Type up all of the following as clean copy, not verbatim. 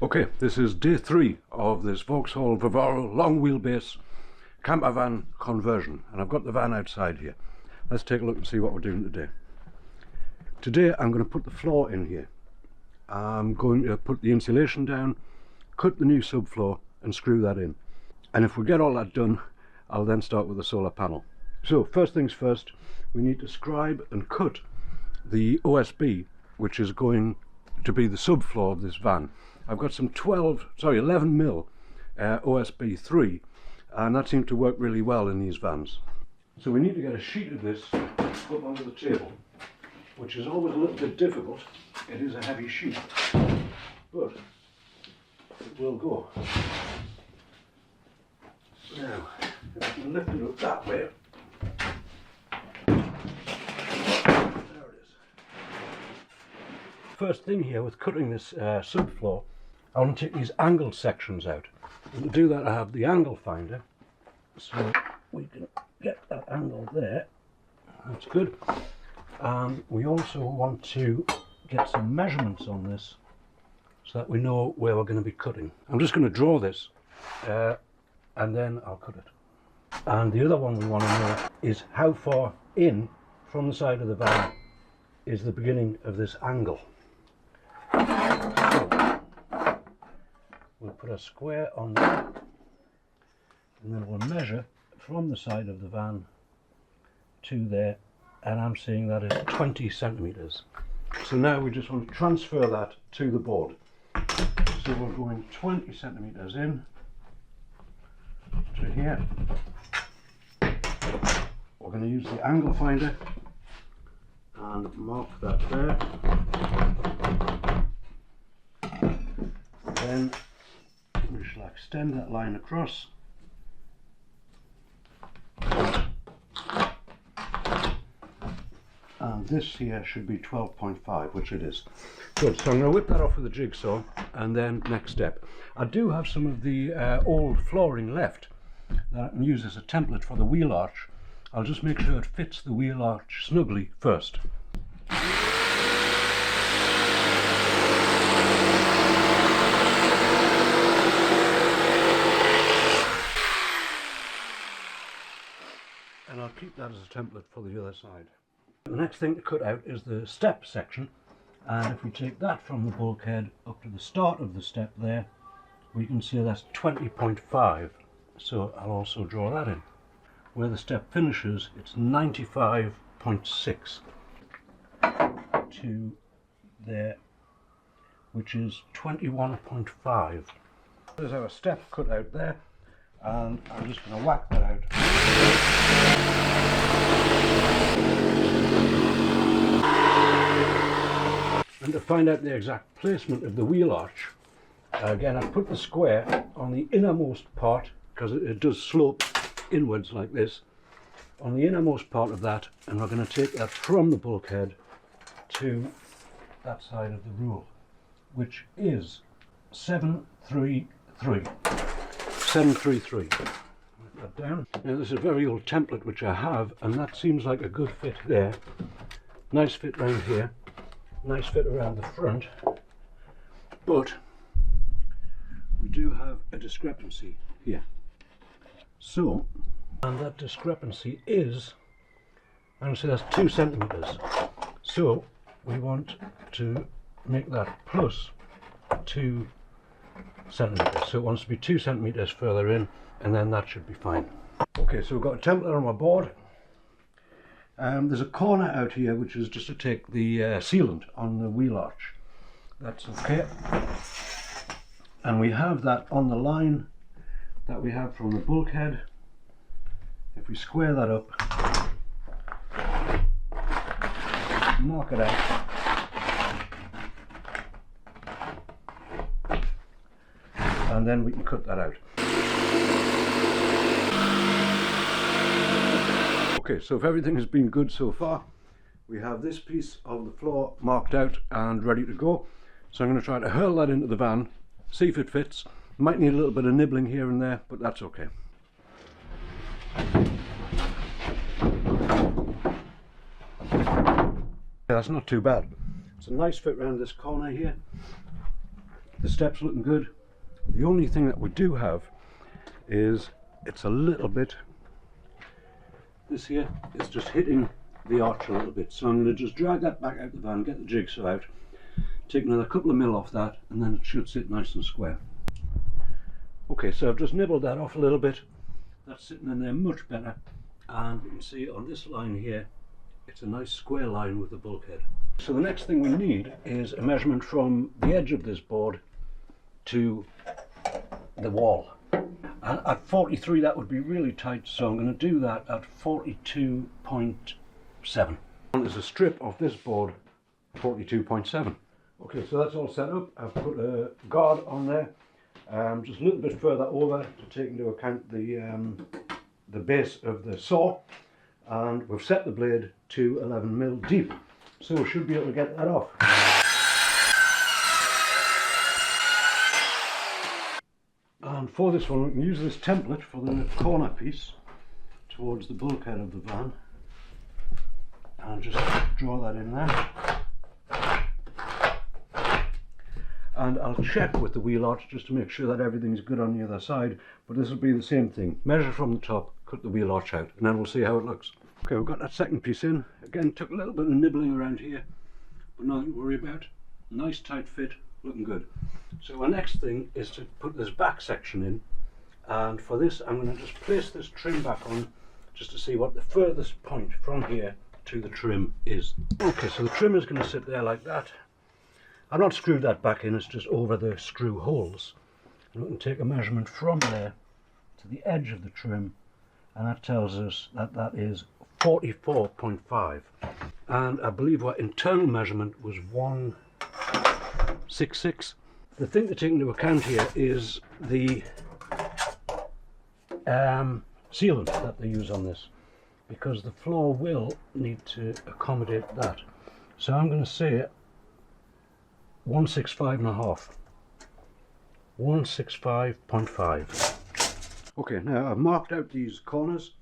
Okay, this is day 3 of this Vauxhall Vivaro long wheelbase camper van conversion, and I've got the van outside here. Let's take a look and see what we're doing today. Today I'm going to put the floor in here. I'm going to put the insulation down, cut the new subfloor and screw that in. And if we get all that done, I'll then start with the solar panel. So first things first, we need to scribe and cut the OSB, which is going to be the subfloor of this van. I've got some 11mm OSB 3, and that seemed to work really well in these vans. So we need to get a sheet of this up onto the table, which is always a little bit difficult. It is a heavy sheet, but it will go. Now, if I can lift it up that way. There it is. First thing here with cutting this subfloor, I want to take these angled sections out. And to do that I have the angle finder, so we can get that angle there. That's good. And we also want to get some measurements on this so that we know where we're going to be cutting. I'm just going to draw this and then I'll cut it. And the other one we want to know is how far in from the side of the van is the beginning of this angle. So we'll put a square on there and then we'll measure from the side of the van to there, and I'm seeing that is 20 centimeters. So now we just want to transfer that to the board. So we're going 20 centimeters in to here. We're going to use the angle finder and mark that there. Then we shall extend that line across. And this here should be 12.5, which it is. Good, so I'm going to whip that off with a jigsaw, and then next step. I do have some of the old flooring left that I can use as a template for the wheel arch. I'll just make sure it fits the wheel arch snugly first. And I'll keep that as a template for the other side. The next thing to cut out is the step section, and if we take that from the bulkhead up to the start of the step there, we can see that's 20.5, so I'll also draw that in. Where the step finishes, it's 95.6 to there, which is 21.5. There's our step cut out there, and I'm just going to whack that out. And to find out the exact placement of the wheel arch, again I've put the square on the innermost part, because it does slope inwards like this, on the innermost part of that, and we're going to take that from the bulkhead to that side of the rule, which is 733. 733. Write that down. Now this is a very old template which I have, and that seems like a good fit there. Nice fit round here. Nice fit around the front, but we do have a discrepancy here. So, and that discrepancy is, I'm going to say that's 2 centimeters. So we want to make that plus 2 centimeters. So it wants to be 2 centimeters further in, and then that should be fine. Okay, so we've got a template on my board. There's a corner out here which is just to take the sealant on the wheel arch. That's okay. And we have that on the line that we have from the bulkhead. If we square that up, mark it out, and then we can cut that out. Okay, so if everything has been good so far, we have this piece of the floor marked out and ready to go. So I'm going to try to hurl that into the van, see if it fits. Might need a little bit of nibbling here and there, but that's okay. Yeah, that's not too bad. It's a nice fit around this corner here. The steps looking good. The only thing that we do have is it's a little bit, this here is just hitting the arch a little bit, so I'm going to just drag that back out the van, get the jigsaw out, take another couple of mil off that, and then it should sit nice and square. Okay, so I've just nibbled that off a little bit. That's sitting in there much better, and you can see on this line here it's a nice square line with the bulkhead. So the next thing we need is a measurement from the edge of this board to the wall. And at 43 that would be really tight, so I'm going to do that at 42.7. There's a strip of this board, 42.7. Okay, so that's all set up. I've put a guard on there, just a little bit further over to take into account the base of the saw, and we've set the blade to 11mm deep, so we should be able to get that off. And for this one we can use this template for the corner piece towards the bulkhead of the van, and just draw that in there. And I'll check with the wheel arch just to make sure that everything's good on the other side, but this will be the same thing. Measure from the top, cut the wheel arch out, and then we'll see how it looks. Okay, we've got that second piece in. Again, took a little bit of nibbling around here, but nothing to worry about. Nice tight fit, looking good. So our next thing is to put this back section in, and for this I'm going to just place this trim back on just to see what the furthest point from here to the trim is. Okay, so the trim is going to sit there like that. I've not screwed that back in, it's just over the screw holes. And we can take a measurement from there to the edge of the trim, and that tells us that that is 44.5. And I believe our internal measurement was 166. The thing to take into account here is the sealant that they use on this, because the floor will need to accommodate that. So I'm going to say 165.5. 165.5. Okay, now I've marked out these corners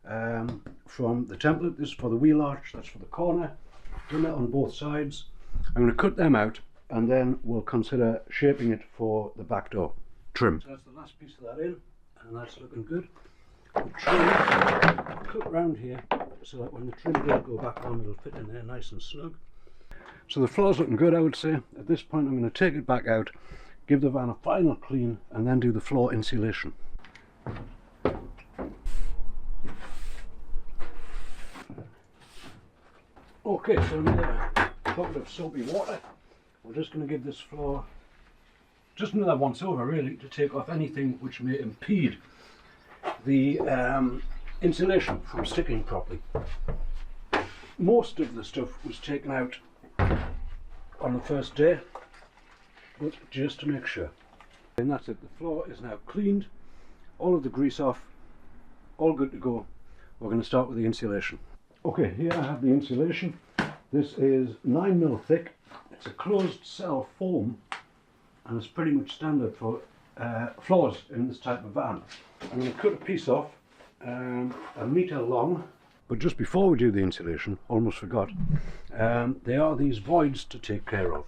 from the template. This is for the wheel arch, that's for the corner. Done that on both sides. I'm going to cut them out, and then we'll consider shaping it for the back door trim. So that's the last piece of that in, and that's looking good. The trim, cut round here so that when the trim does go back on, it'll fit in there nice and snug. So the floor's looking good, I would say. At this point I'm going to take it back out, give the van a final clean, and then do the floor insulation. Okay, so another bucket of soapy water. We're just going to give this floor just another once over, really, to take off anything which may impede the insulation from sticking properly. Most of the stuff was taken out on the first day, but just to make sure. And that's it, the floor is now cleaned, all of the grease off, all good to go. We're going to start with the insulation. Okay, here I have the insulation. This is 9mm thick. It's a closed cell foam, and it's pretty much standard for floors in this type of van. I'm going to cut a piece off, a metre long. But just before we do the insulation, almost forgot, there are these voids to take care of.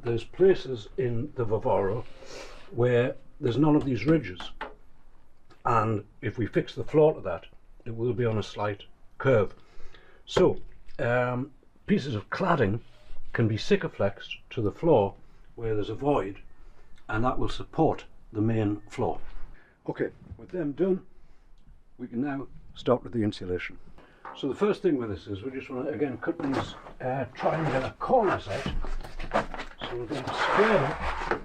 There's places in the Vivaro where there's none of these ridges, and if we fix the floor to that, it will be on a slight curve. So pieces of cladding can be sikaflexed to the floor where there's a void, and that will support the main floor. Okay, with them done, we can now start with the insulation. So the first thing with this is we just want to again cut these triangular corners out. So we're going to square it,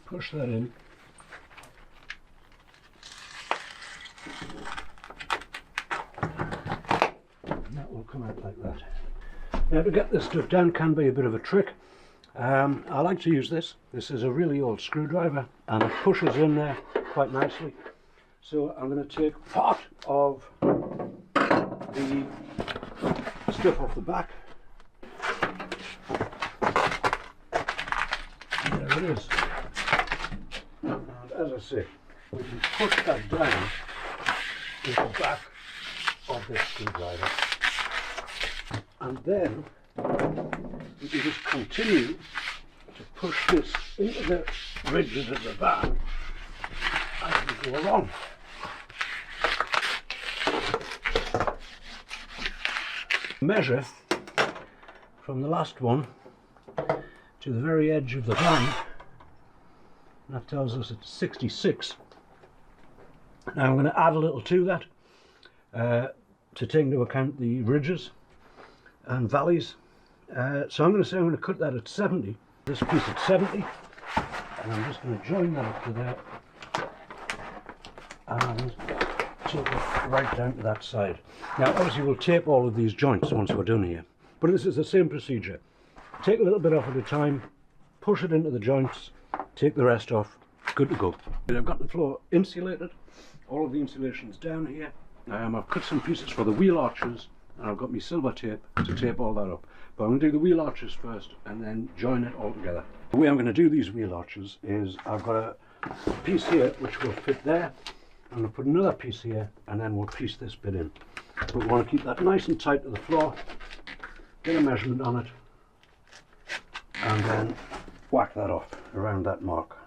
push that in, and that will come out like that. Now, to get this stuff down can be a bit of a trick. I like to use this. This is a really old screwdriver, and it pushes in there quite nicely. So I'm going to take part of the stuff off the back. There it is. And as I say, we can push that down into the back of this screwdriver. And then we can just continue to push this into the ridges of the van as we go along. Measure from the last one to the very edge of the van, and that tells us it's 66. Now I'm going to add a little to that to take into account the ridges and valleys. So I'm going to say I'm going to cut that at 70, this piece at 70, and I'm just going to join that up to there and take it right down to that side. Now obviously we'll tape all of these joints once we're done here, but this is the same procedure. Take a little bit off at a time, push it into the joints, take the rest off, good to go. I've got the floor insulated, all of the insulation's down here. I've cut some pieces for the wheel arches, and I've got my silver tape to tape all that up. But I'm going to do the wheel arches first and then join it all together. The way I'm going to do these wheel arches is I've got a piece here which will fit there. I'm going to put another piece here and then we'll piece this bit in. But we want to keep that nice and tight to the floor, get a measurement on it, and then whack that off around that mark.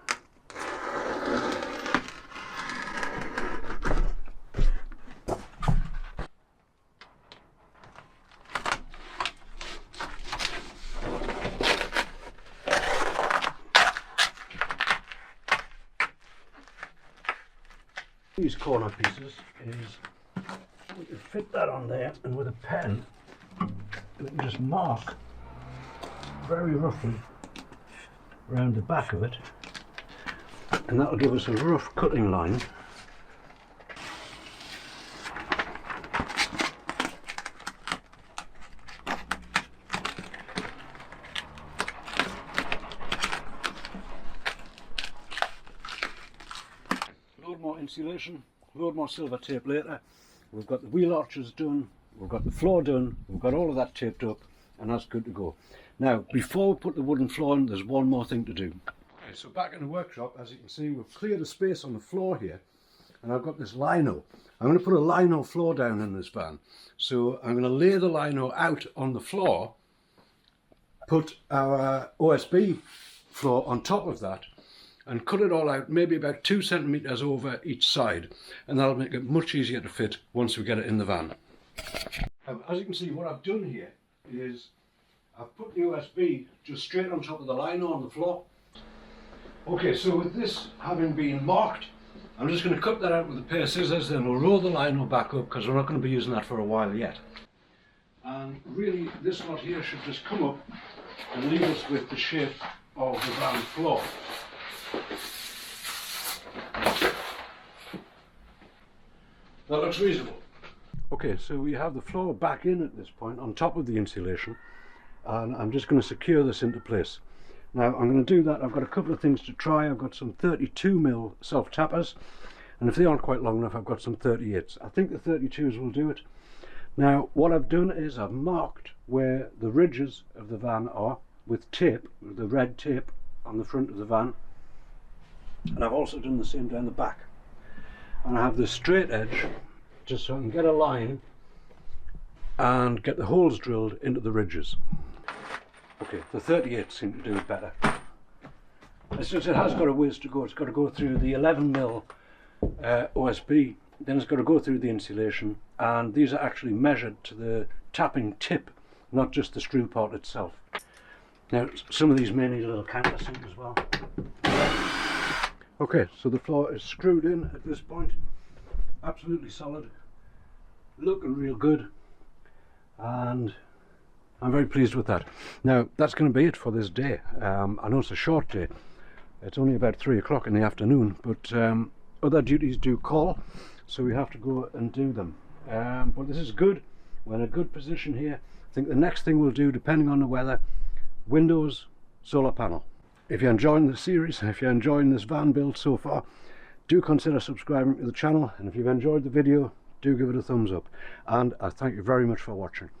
These corner pieces is we can fit that on there, and with a pen we can just mark very roughly around the back of it, and that'll give us a rough cutting line. Load more insulation, load more silver tape later. We've got the wheel arches done, we've got the floor done, we've got all of that taped up, and that's good to go. Now, before we put the wooden floor in, there's one more thing to do. Okay, so back in the workshop, as you can see, we've cleared a space on the floor here, and I've got this lino. I'm going to put a lino floor down in this van. So I'm going to lay the lino out on the floor, put our OSB floor on top of that, and cut it all out maybe about 2 centimeters over each side, and that'll make it much easier to fit once we get it in the van. As you can see, what I've done here is I've put the USB just straight on top of the lino on the floor. Okay, so with this having been marked, I'm just going to cut that out with a pair of scissors, then we'll roll the lino back up because we're not going to be using that for a while yet. And really this lot here should just come up and leave us with the shape of the van floor. That looks reasonable. Okay, so we have the floor back in at this point on top of the insulation, and I'm just going to secure this into place. Now I'm going to do that. I've got a couple of things to try. I've got some 32mm self-tappers, and if they aren't quite long enough, I've got some 38s. I think the 32s will do it. Now what I've done is I've marked where the ridges of the van are with tape, with the red tape on the front of the van, and I've also done the same down the back. And I have this straight edge just so I can get a line and get the holes drilled into the ridges. Okay, the 38 seem to do it better. It's just it has got a ways to go. It's got to go through the 11mm OSB, then it's got to go through the insulation, and these are actually measured to the tapping tip, not just the screw part itself. Now some of these may need a little countersink as well. Okay, so the floor is screwed in at this point, absolutely solid, looking real good, and I'm very pleased with that. Now that's going to be it for this day. I know it's a short day, it's only about 3 o'clock in the afternoon, but other duties do call, so we have to go and do them. But this is good, we're in a good position here. I think the next thing we'll do, depending on the weather, windows, solar panel. If you're enjoying the series, if you're enjoying this van build so far, do consider subscribing to the channel, and if you've enjoyed the video, do give it a thumbs up, and I thank you very much for watching.